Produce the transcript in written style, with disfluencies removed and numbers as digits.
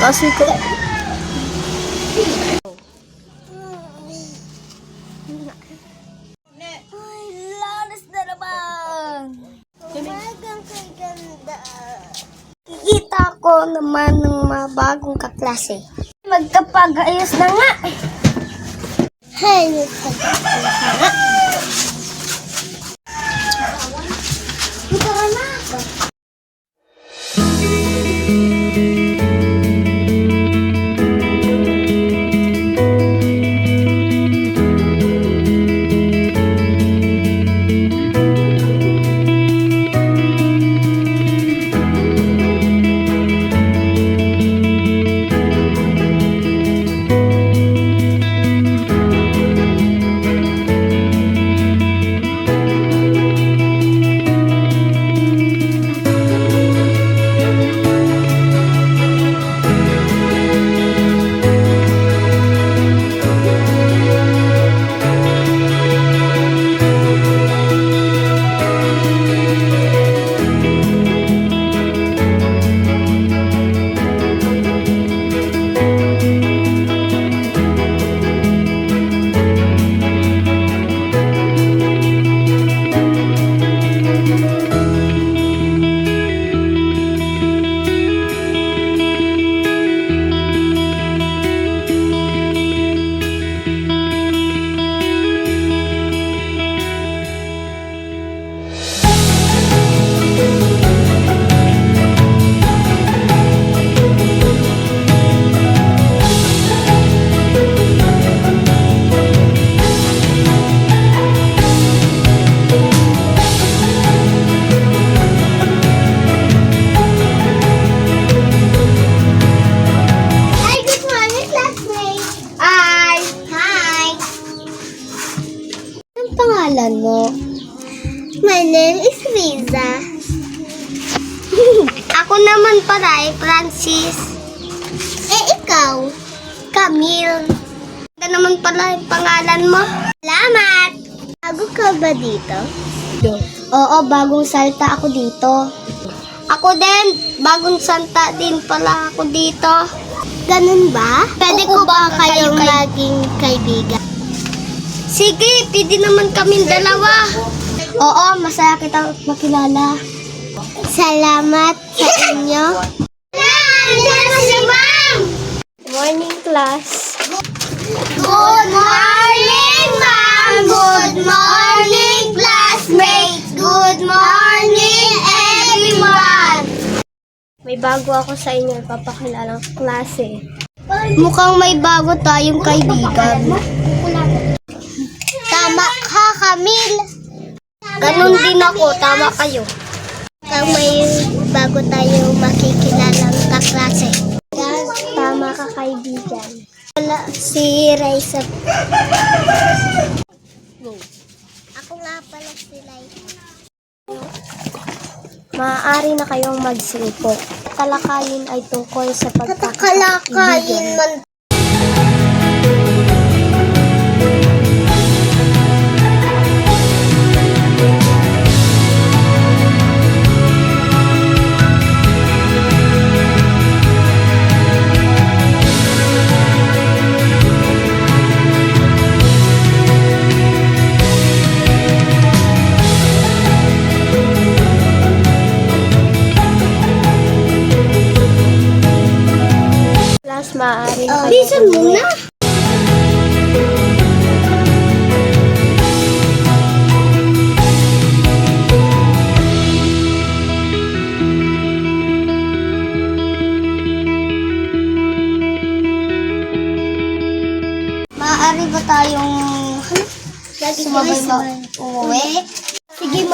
Kasi ko. Ay, lalas na naman. Umagang kay ganda. Kikita ko naman ng mga bagong kaklase. Magkapag-ayos na nga. Hay, magkapag-ayos na nga. Tara na. Pangalan mo? My name is Riza. Ako naman pala ay Francis. Eh ikaw? Camille. Ano naman pala yung pangalan mo? Salamat! Bago ka ba dito? Oo, bagong salta ako dito. Ako din, bagong salta din pala ako dito. Ganun ba? Pwede ko ba kayong maging kaibigan? Sige, pwede naman kaming dalawa. Oo, masaya kitang makilala. Salamat sa inyo. Morning, class. Good morning, ma'am. Good morning, classmates. Good morning, everyone. May bago ako sa inyo, ipapakilalang klase. Mukhang may bago tayong kaibigan. Tama ka, Camille. Ganun din ako, tama kayo. Mukhang may bago tayong makikilalang kaklase. Tama ka, kaibigan. Wala, si Raisa. Ako nga pala si Raisa. Maaari na kayong magsilpo. Talakayin ay tungkol sa pagkakaibigan. Maaari na kayo. Bisan mo na! Maaari ba tayong sumabay ba umuwi? Sige,